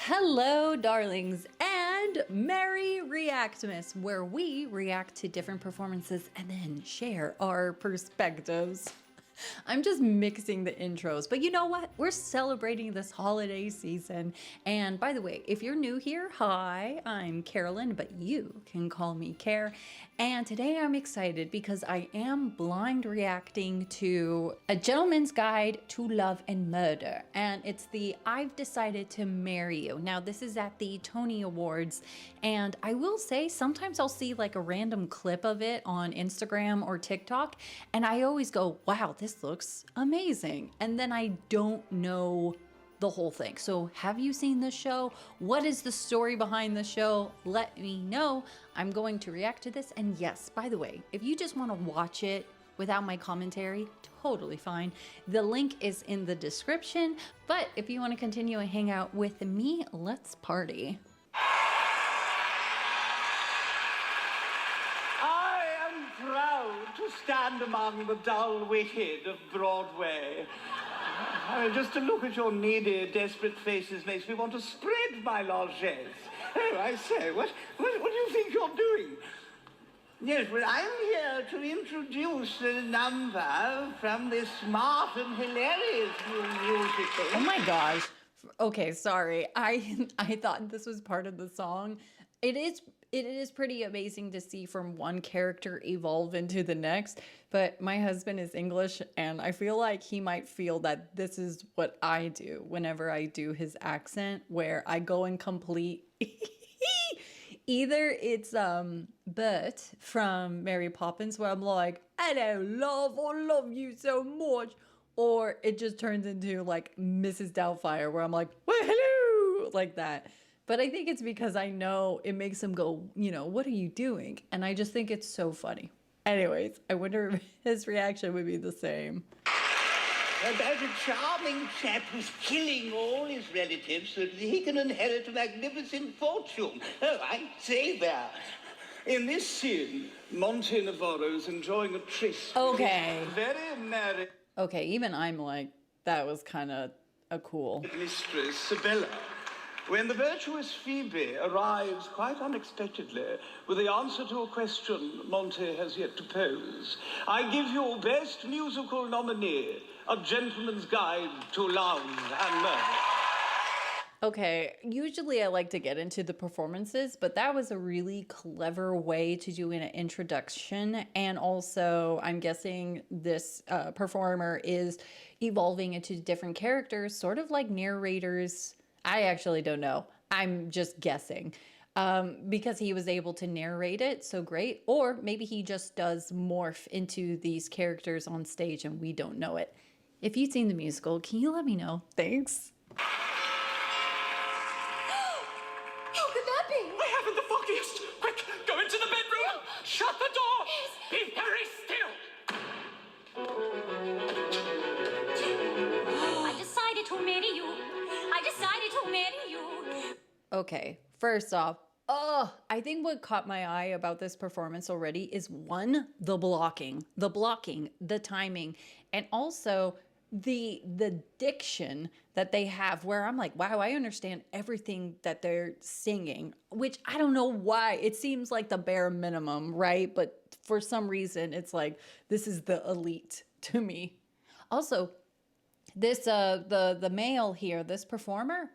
Hello, darlings, and Merry Reactmas, where we react to different performances and then share our perspectives. I'm just mixing the intros, but you know what? We're celebrating this holiday season. And by the way, if you're new here, hi, I'm Carolyn, but you can call me Care. And today I'm excited because I am blind reacting to A Gentleman's Guide to Love and Murder. And it's the I've Decided to Marry You. Now, this is at the Tony Awards. And I will say, sometimes I'll see like a random clip of it on Instagram or TikTok. And I always go, wow, this looks amazing. And then I don't know the whole thing. So have you seen this show? What is the story behind the show? Let me know. I'm going to react to this. And yes, by the way, if you just want to watch it without my commentary, totally fine. The link is in the description. But if you want to continue and hang out with me, let's party. Proud to stand among the dull-witted of Broadway. Just to look at your needy, desperate faces makes me want to spread my largesse. Oh, I say, what do you think you're doing? Yes, well, I'm here to introduce a number from this smart and hilarious new musical. Oh my gosh. Okay, sorry. I thought this was part of the song. It is pretty amazing to see from one character evolve into the next, but my husband is English and I feel like he might feel that this is what I do whenever I do his accent, where I go in complete either it's Bert from Mary Poppins, where I'm like, hello love, I love you so much, or it just turns into like Mrs. Doubtfire, where I'm like, well, hello, like that. But I think it's because I know it makes him go, you know, what are you doing? And I just think it's so funny. Anyways, I wonder if his reaction would be the same. About a charming chap who's killing all his relatives so that he can inherit a magnificent fortune. Oh, I say there. In this scene, Monte Navarro's enjoying a tryst. Okay. Very merry. Okay, even I'm like, that was kind of a cool. Mistress Sibella. When the virtuous Phoebe arrives quite unexpectedly with the answer to a question Monte has yet to pose, I give you Best Musical Nominee, A Gentleman's Guide to Love and Murder. Okay, usually I like to get into the performances, but that was a really clever way to do an introduction. And also, I'm guessing this performer is evolving into different characters, sort of like narrators. I actually don't know. I'm just guessing because he was able to narrate it so great. Or maybe he just does morph into these characters on stage and we don't know it. If you've seen the musical, can you let me know? Thanks. How could that be? I haven't the foggiest. Quick, go into the bedroom. Shut the door. Yes. Be very still. I decided to marry you. I decided to marry you. Okay, first off, I think what caught my eye about this performance already is one, the blocking, the timing, and also the diction that they have, where I'm like, wow, I understand everything that they're singing, which I don't know why. It seems like the bare minimum, right? But for some reason, it's like, this is the elite to me. Also, this the male here, this performer,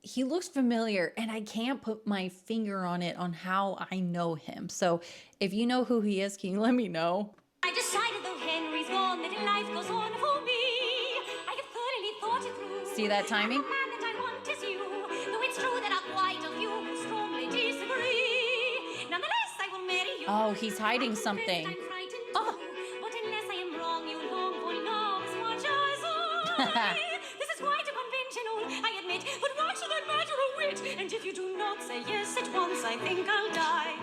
he looks familiar and I can't put my finger on it on how I know him. So if you know who he is, can you let me know? I decided though Henry's gone that life goes on for me. I have thoroughly thought it through. See that timing? The man that I want is you. Though it's true that I'm quite of you who strongly disagree. Nonetheless, I will marry you. Oh, he's hiding something. I'm frightened too. But unless I am wrong, you long for love as much as I. This is quite unconventional, I admit. But what should that matter a whit? And if you do not say yes at once, I think I'll die.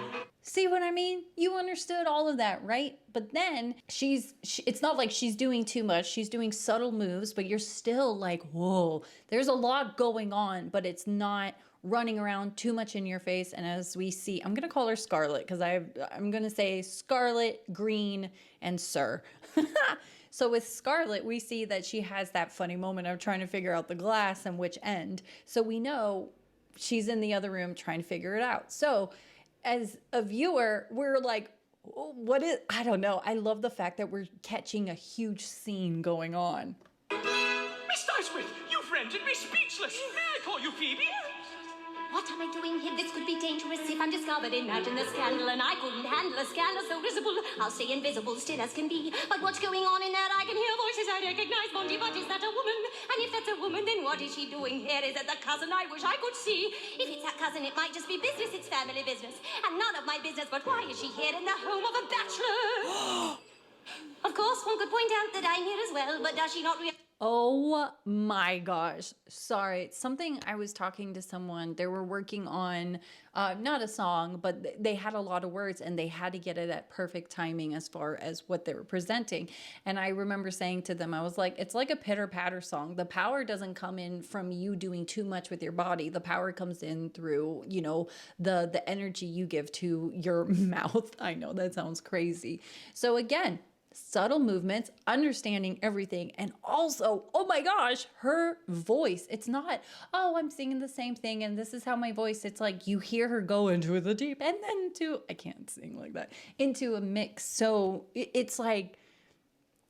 See what I mean? You understood all of that, right? But then it's not like she's doing too much. She's doing subtle moves, but you're still like, whoa, there's a lot going on, but it's not running around too much in your face. And as we see, I'm going to call her Scarlet because I'm going to say Scarlet, Green, and Sir. So with Scarlet, we see that she has that funny moment of trying to figure out the glass and which end. So we know she's in the other room trying to figure it out. So as a viewer, we're like, what is, I don't know. I love the fact that we're catching a huge scene going on. Miss Nicewith, you've rendered me speechless. May I call you Phoebe? What am I doing here? This could be dangerous if I'm discovered. Imagine the scandal, and I couldn't handle a scandal so visible. I'll stay invisible, still as can be. But what's going on in that? I can hear voices I recognize. Monty, but is that a woman? And if that's a woman, then what is she doing here? Is it the cousin I wish I could see? If it's that cousin, it might just be business. It's family business. And none of my business. But why is she here in the home of a bachelor? Of course, one could point out that I'm here as well, but does she not realize? Oh my gosh. Sorry. Something I was talking to someone, they were working on not a song, but they had a lot of words and they had to get it at perfect timing as far as what they were presenting. And I remember saying to them, I was like, it's like a pitter patter song. The power doesn't come in from you doing too much with your body. The power comes in through, you know, the energy you give to your mouth. I know that sounds crazy. So again, subtle movements, understanding everything, and also, oh my gosh, her voice. It's not, oh, I'm singing the same thing and this is how my voice. It's like you hear her go into the deep and then I can't sing like that, into a mix. So it's like,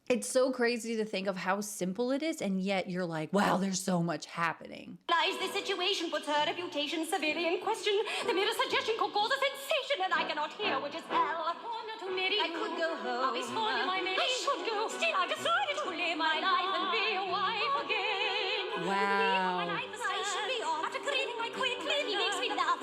it's so crazy to think of how simple it is, and yet you're like, wow, there's so much happening. This situation puts her reputation severely in question. The merest suggestion could cause a sensation, and I cannot hear, which is hell. I could go home. I should go. Still, I decided to live my life and be a wife again. Wow. I should be off. After creating my quickly, he makes me laugh.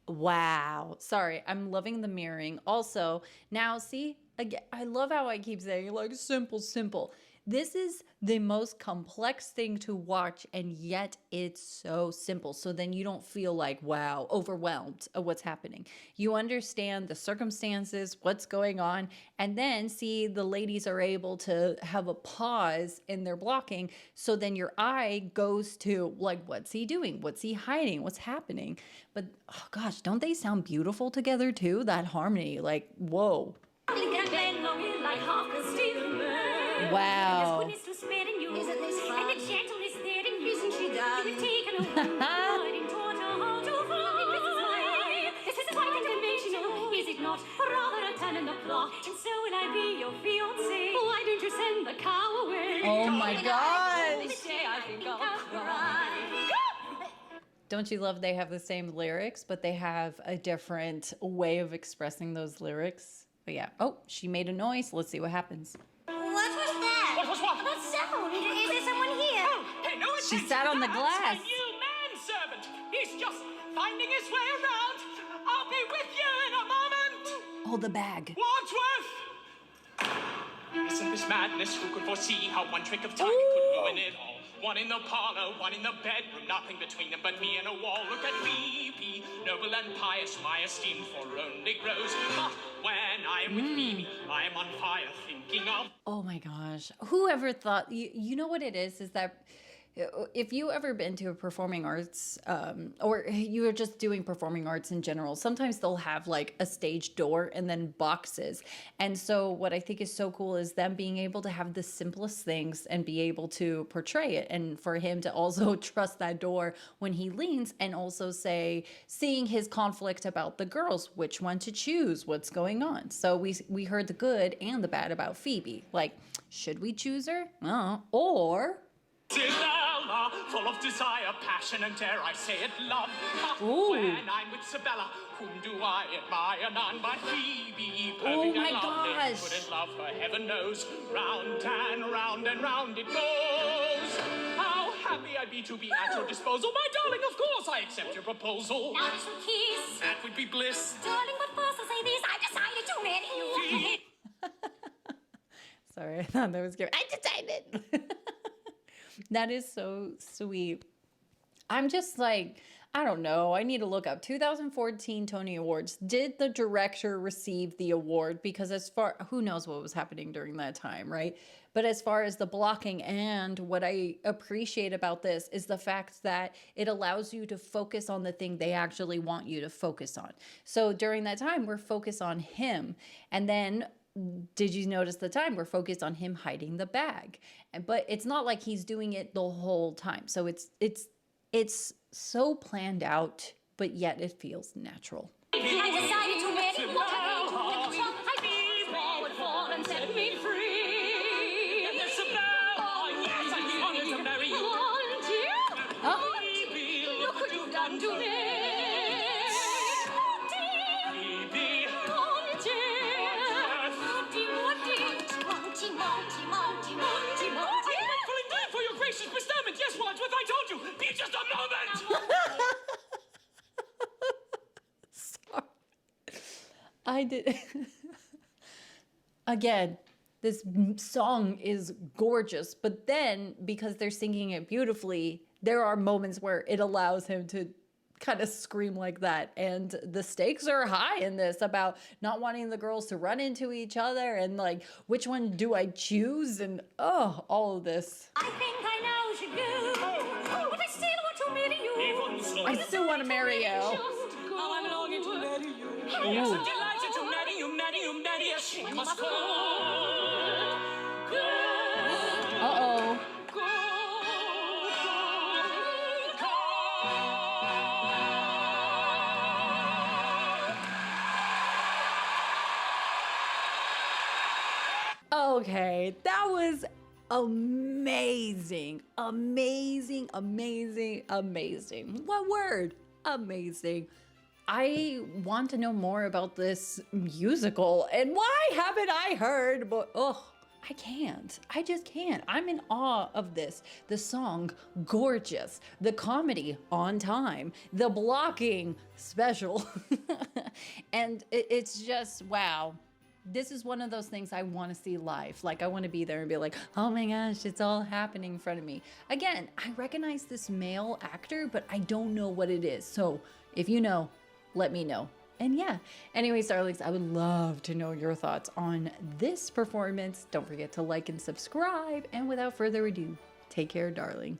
Wow. Sorry, I'm loving the mirroring. Also, now see, again, I love how I keep saying like simple, simple. This is the most complex thing to watch, and yet it's so simple. So then you don't feel like, wow, overwhelmed of what's happening. You understand the circumstances, what's going on, and then see the ladies are able to have a pause in their blocking. So then your eye goes to like, what's he doing? What's he hiding? What's happening? But oh gosh, don't they sound beautiful together too? That harmony, like, whoa. Wow. Isn't this fun? And the gentleness there in you. Isn't she done? You've taken a woman and taught her how to fly. This isn't quite conventional, is it not? Rather a turn in the plot. And so will I be your fiancé. Why don't you send the cow away? Oh my gosh. This day I think I'll cry. Don't you love they have the same lyrics, but they have a different way of expressing those lyrics? But yeah. Oh, she made a noise. Let's see what happens. What was that? What was what? That sound. Is there someone here? Oh, pay no attention. She sat on the to that. glass. It's my new manservant. He's just finding his way around. I'll be with you in a moment. Oh, the bag. Wadsworth! Isn't this madness? Who could foresee how one trick of tongue could ruin it all? One in the parlor, one in the bedroom, nothing between them but me and a wall. Look at Phoebe, noble and pious, my esteem for only grows. But when I'm with Phoebe, I'm on fire thinking of... Oh my gosh. Whoever thought, you know what it is that if you ever been to a performing arts or you are just doing performing arts in general, sometimes they'll have like a stage door and then boxes. And so what I think is so cool is them being able to have the simplest things and be able to portray it. And for him to also trust that door when he leans and also say, seeing his conflict about the girls, which one to choose, what's going on. So we heard the good and the bad about Phoebe. Like, should we choose her? Or... Sibella, full of desire, passion, and dare I say it, love. Ooh. When I'm with Sibella, whom do I admire? None but Phoebe, perfect Oh my and lovely. gosh. Couldn't love her, heaven knows. Round and round and round it goes. How happy I'd be to be at your disposal. My darling, of course I accept your proposal. Now this will kiss. That would be bliss. Darling, but first I'll say this. I decided to marry you. Sorry, I thought that was good. I decided. That is so sweet. I'm just like, I don't know. I need to look up 2014 Tony Awards. Did the director receive the award? Because as far, who knows what was happening during that time, right? But as far as the blocking, and what I appreciate about this is the fact that it allows you to focus on the thing they actually want you to focus on. So during that time, we're focused on him. And then did you notice the time we're focused on him hiding the bag? But it's not like he's doing it the whole time. So it's so planned out, but yet it feels natural. I decided to marry what I hate, and the trunk I beat forward for and set me free. Yes, yes, I wanted to marry you. Look what you've done to me. For your gracious bestowment. Yes, Wadsworth, I told you. Be just a moment. Sorry. I did. Again, this song is gorgeous, but then because they're singing it beautifully, there are moments where it allows him to kind of scream like that. And the stakes are high in this about not wanting the girls to run into each other and like, which one do I choose? And oh, all of this. I think I know you do, but I still want to marry you. I still want to marry you. Oh, I'm longing to marry you. Yes, I'm delighted to marry you, yes, we must go. Uh-oh. Okay, that was amazing. Amazing, amazing, amazing. What word? Amazing. I want to know more about this musical, and why haven't I heard? But I can't. I just can't. I'm in awe of this. The song, gorgeous. The comedy, on time. The blocking, special. And it's just, wow. This is one of those things I want to see live. Like, I want to be there and be like, oh my gosh, it's all happening in front of me. Again, I recognize this male actor, but I don't know what it is. So if you know, let me know. And yeah, anyways, darlings, I would love to know your thoughts on this performance. Don't forget to like and subscribe. And without further ado, take care, darling.